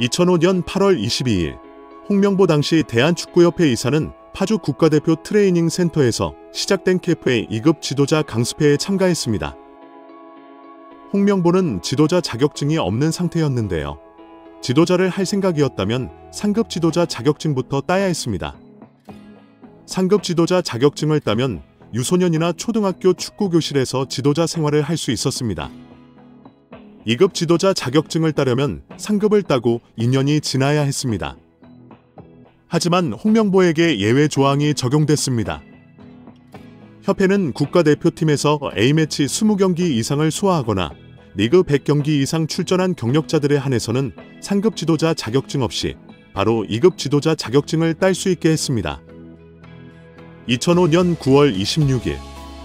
2005년 8월 22일 홍명보 당시 대한축구협회 이사는 파주 국가대표 트레이닝 센터에서 시작된 캠프의 2급 지도자 강습회에 참가했습니다. 홍명보는 지도자 자격증이 없는 상태였는데요. 지도자를 할 생각이었다면 상급 지도자 자격증부터 따야 했습니다. 상급 지도자 자격증을 따면 유소년이나 초등학교 축구교실에서 지도자 생활을 할 수 있었습니다. 2급 지도자 자격증을 따려면 상급을 따고 2년이 지나야 했습니다. 하지만 홍명보에게 예외 조항이 적용됐습니다. 협회는 국가대표팀에서 A매치 20경기 이상을 소화하거나 리그 100경기 이상 출전한 경력자들에 한해서는 상급 지도자 자격증 없이 바로 2급 지도자 자격증을 딸 수 있게 했습니다. 2005년 9월 26일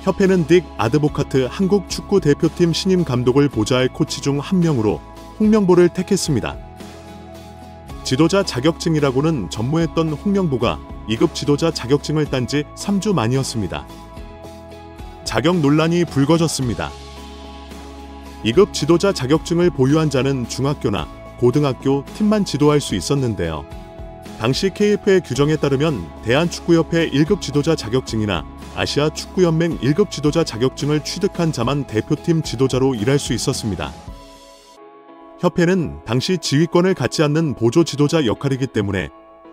협회는 딕 아드보카트 한국 축구 대표팀 신임 감독을 보좌할 코치 중 한 명으로 홍명보를 택했습니다. 지도자 자격증이라고는 전무했던 홍명보가 2급 지도자 자격증을 딴 지 3주 만이었습니다. 자격 논란이 불거졌습니다. 2급 지도자 자격증을 보유한 자는 중학교나 고등학교 팀만 지도할 수 있었는데요. 당시 KF의 규정에 따르면 대한축구협회 1급 지도자 자격증이나 아시아 축구연맹 1급 지도자 자격증을 취득한 자만 대표팀 지도자로 일할 수 있었습니다. 협회는 당시 지휘권을 갖지 않는 보조 지도자 역할이기 때문에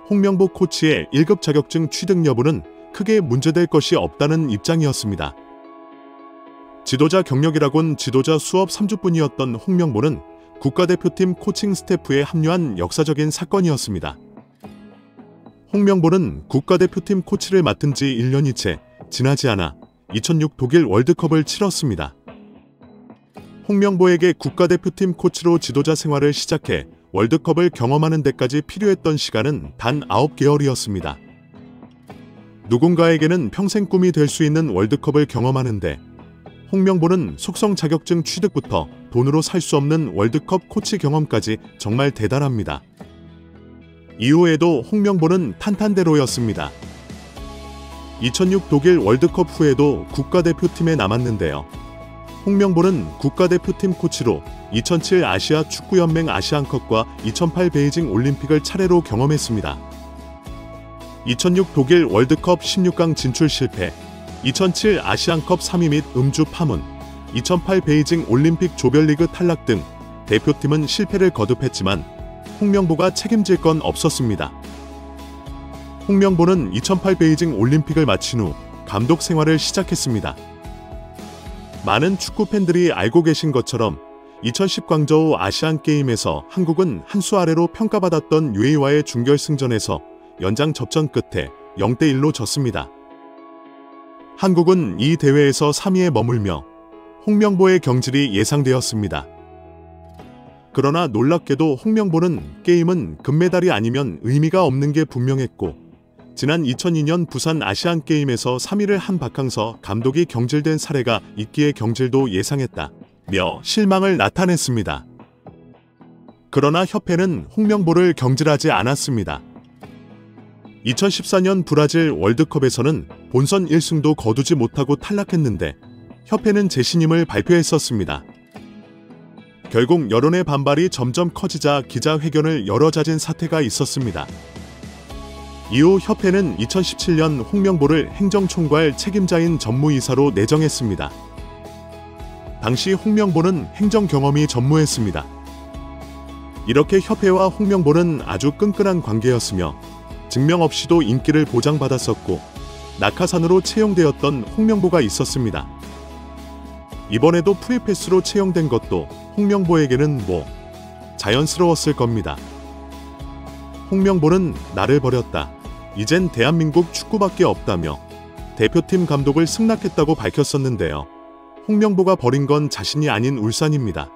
홍명보 코치의 1급 자격증 취득 여부는 크게 문제될 것이 없다는 입장이었습니다. 지도자 경력이라곤 지도자 수업 3주뿐이었던 홍명보는 국가대표팀 코칭 스태프에 합류한 역사적인 사건이었습니다. 홍명보는 국가대표팀 코치를 맡은 지 1년이 채 지나지 않아 2006 독일 월드컵을 치렀습니다. 홍명보에게 국가대표팀 코치로 지도자 생활을 시작해 월드컵을 경험하는 데까지 필요했던 시간은 단 9개월이었습니다. 누군가에게는 평생 꿈이 될 수 있는 월드컵을 경험하는데 홍명보는 속성 자격증 취득부터 돈으로 살 수 없는 월드컵 코치 경험까지 정말 대단합니다. 이후에도 홍명보는 탄탄대로였습니다. 2006 독일 월드컵 후에도 국가대표팀에 남았는데요. 홍명보는 국가대표팀 코치로 2007 아시아 축구연맹 아시안컵과 2008 베이징 올림픽을 차례로 경험했습니다. 2006 독일 월드컵 16강 진출 실패, 2007 아시안컵 3위 및 음주 파문, 2008 베이징 올림픽 조별리그 탈락 등 대표팀은 실패를 거듭했지만 홍명보가 책임질 건 없었습니다. 홍명보는 2008 베이징 올림픽을 마친 후 감독 생활을 시작했습니다. 많은 축구 팬들이 알고 계신 것처럼 2010 광저우 아시안게임에서 한국은 한 수 아래로 평가받았던 UAE와의 준결승전에서 연장 접전 끝에 0대1로 졌습니다. 한국은 이 대회에서 3위에 머물며 홍명보의 경질이 예상되었습니다. 그러나 놀랍게도 홍명보는 게임은 금메달이 아니면 의미가 없는 게 분명했고 지난 2002년 부산 아시안게임에서 3위를 한 박항서 감독이 경질된 사례가 있기에 경질도 예상했다며 실망을 나타냈습니다. 그러나 협회는 홍명보를 경질하지 않았습니다. 2014년 브라질 월드컵에서는 본선 1승도 거두지 못하고 탈락했는데 협회는 재신임을 발표했었습니다. 결국 여론의 반발이 점점 커지자 기자회견을 열어 잦은 사태가 있었습니다. 이후 협회는 2017년 홍명보를 행정총괄 책임자인 전무이사로 내정했습니다. 당시 홍명보는 행정 경험이 전무했습니다. 이렇게 협회와 홍명보는 아주 끈끈한 관계였으며 증명 없이도 인기를 보장받았었고 낙하산으로 채용되었던 홍명보가 있었습니다. 이번에도 프리패스로 채용된 것도 홍명보에게는 자연스러웠을 겁니다. 홍명보는 나를 버렸다. 이젠 대한민국 축구밖에 없다며 대표팀 감독을 승낙했다고 밝혔었는데요. 홍명보가 버린 건 자신이 아닌 울산입니다.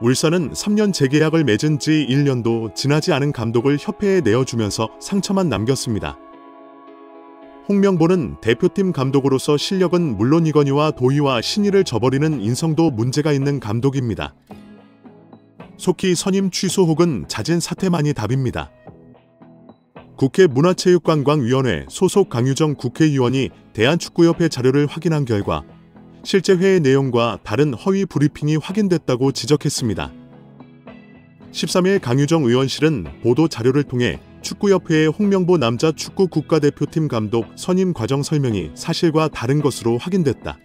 울산은 3년 재계약을 맺은 지 1년도 지나지 않은 감독을 협회에 내어주면서 상처만 남겼습니다. 홍명보는 대표팀 감독으로서 실력은 물론이거니와 도의와 신의를 저버리는 인성도 문제가 있는 감독입니다. 속히 선임 취소 혹은 자진 사퇴만이 답입니다. 국회 문화체육관광위원회 소속 강유정 국회의원이 대한축구협회 자료를 확인한 결과 실제 회의 내용과 다른 허위 브리핑이 확인됐다고 지적했습니다. 13일 강유정 의원실은 보도 자료를 통해 축구협회의 홍명보 남자 축구 국가대표팀 감독 선임 과정 설명이 사실과 다른 것으로 확인됐다.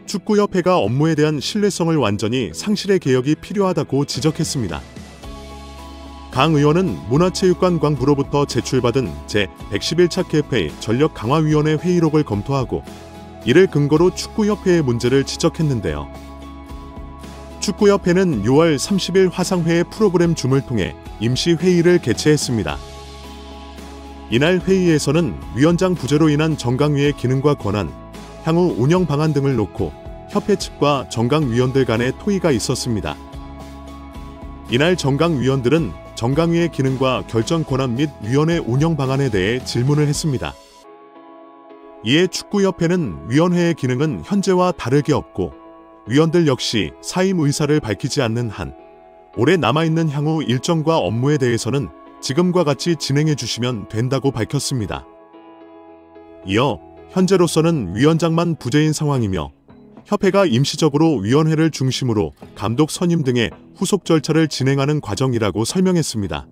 축구협회가 업무에 대한 신뢰성을 완전히 상실의 개혁이 필요하다고 지적했습니다. 강 의원은 문화체육관광부로부터 제출받은 제111차 KFA 전력강화위원회 회의록을 검토하고 이를 근거로 축구협회의 문제를 지적했는데요. 축구협회는 6월 30일 화상회의 프로그램 줌을 통해 임시회의를 개최했습니다. 이날 회의에서는 위원장 부재로 인한 정강위의 기능과 권한, 향후 운영 방안 등을 놓고 협회 측과 정강위원들 간의 토의가 있었습니다. 이날 정강위원들은 정강위의 기능과 결정 권한 및 위원회 운영 방안에 대해 질문을 했습니다. 이에 축구협회는 위원회의 기능은 현재와 다르게 없고 위원들 역시 사임 의사를 밝히지 않는 한 올해 남아있는 향후 일정과 업무에 대해서는 지금과 같이 진행해 주시면 된다고 밝혔습니다. 이어 현재로서는 위원장만 부재인 상황이며 협회가 임시적으로 위원회를 중심으로 감독 선임 등의 후속 절차를 진행하는 과정이라고 설명했습니다.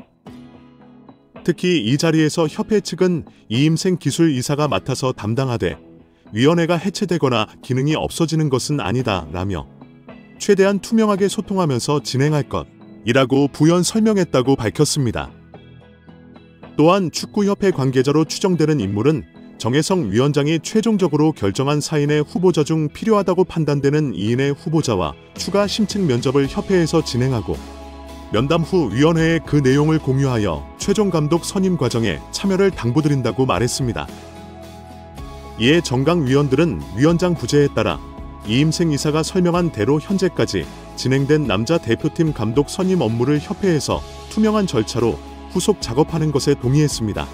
특히 이 자리에서 협회 측은 이임생 기술이사가 맡아서 담당하되 위원회가 해체되거나 기능이 없어지는 것은 아니다 라며 최대한 투명하게 소통하면서 진행할 것이라고 부연 설명했다고 밝혔습니다. 또한 축구협회 관계자로 추정되는 인물은 정혜성 위원장이 최종적으로 결정한 사인의 후보자 중 필요하다고 판단되는 2인의 후보자와 추가 심층 면접을 협회에서 진행하고 면담 후 위원회에 그 내용을 공유하여 최종 감독 선임 과정에 참여를 당부드린다고 말했습니다. 이에 정강위원들은 위원장 부재에 따라 이임생 이사가 설명한 대로 현재까지 진행된 남자 대표팀 감독 선임 업무를 협회에서 투명한 절차로 후속 작업하는 것에 동의했습니다.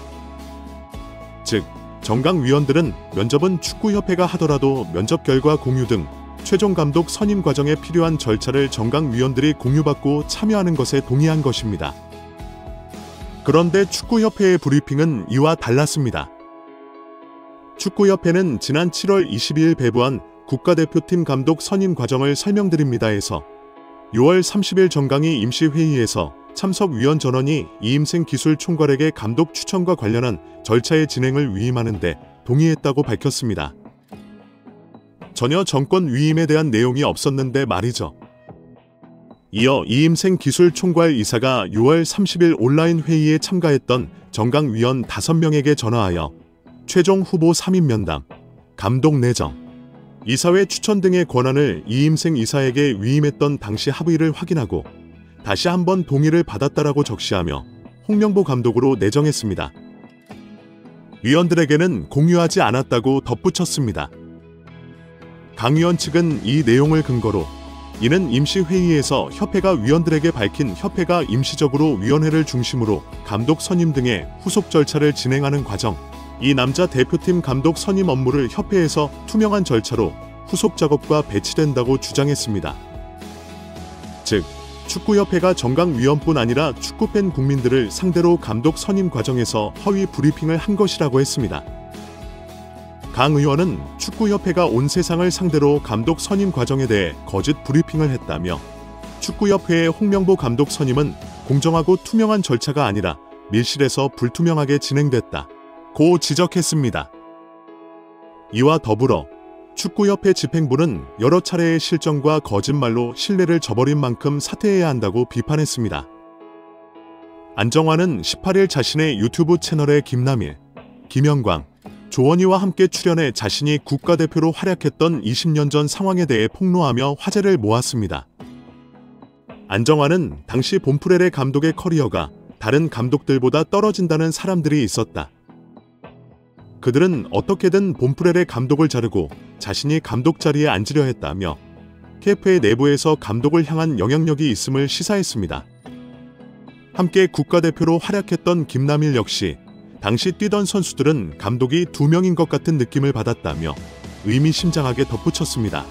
즉, 정강위원들은 면접은 축구협회가 하더라도 면접 결과 공유 등 최종 감독 선임 과정에 필요한 절차를 정강위원들이 공유받고 참여하는 것에 동의한 것입니다. 그런데 축구협회의 브리핑은 이와 달랐습니다. 축구협회는 지난 7월 22일 배부한 국가대표팀 감독 선임 과정을 설명드립니다에서 6월 30일 정강위 임시회의에서 참석위원 전원이 이임생 기술총괄에게 감독 추천과 관련한 절차의 진행을 위임하는 데 동의했다고 밝혔습니다. 전혀 정권 위임에 대한 내용이 없었는데 말이죠. 이어 이임생 기술총괄 이사가 6월 30일 온라인 회의에 참가했던 정강위원 5명에게 전화하여 최종 후보 3인 면담, 감독 내정, 이사회 추천 등의 권한을 이임생 이사에게 위임했던 당시 합의를 확인하고 다시 한번 동의를 받았다라고 적시하며 홍명보 감독으로 내정했습니다. 위원들에게는 공유하지 않았다고 덧붙였습니다. 강 의원 측은 이 내용을 근거로 이는 임시회의에서 협회가 위원들에게 밝힌 협회가 임시적으로 위원회를 중심으로 감독 선임 등의 후속 절차를 진행하는 과정, 이 남자 대표팀 감독 선임 업무를 협회에서 투명한 절차로 후속 작업과 배치된다고 주장했습니다. 즉, 축구협회가 정강위원뿐 아니라 축구팬 국민들을 상대로 감독 선임 과정에서 허위 브리핑을 한 것이라고 했습니다. 강 의원은 축구협회가 온 세상을 상대로 감독 선임 과정에 대해 거짓 브리핑을 했다며 축구협회의 홍명보 감독 선임은 공정하고 투명한 절차가 아니라 밀실에서 불투명하게 진행됐다고 지적했습니다. 이와 더불어 축구협회 집행부는 여러 차례의 실정과 거짓말로 신뢰를 저버린 만큼 사퇴해야 한다고 비판했습니다. 안정환은 18일 자신의 유튜브 채널에 김남일, 김영광, 조원희와 함께 출연해 자신이 국가대표로 활약했던 20년 전 상황에 대해 폭로하며 화제를 모았습니다. 안정환은 당시 봄프레레 감독의 커리어가 다른 감독들보다 떨어진다는 사람들이 있었다. 그들은 어떻게든 봄프레레 감독을 자르고 자신이 감독 자리에 앉으려 했다며 KFA 내부에서 감독을 향한 영향력이 있음을 시사했습니다. 함께 국가대표로 활약했던 김남일 역시 당시 뛰던 선수들은 감독이 2명인 것 같은 느낌을 받았다며 의미심장하게 덧붙였습니다.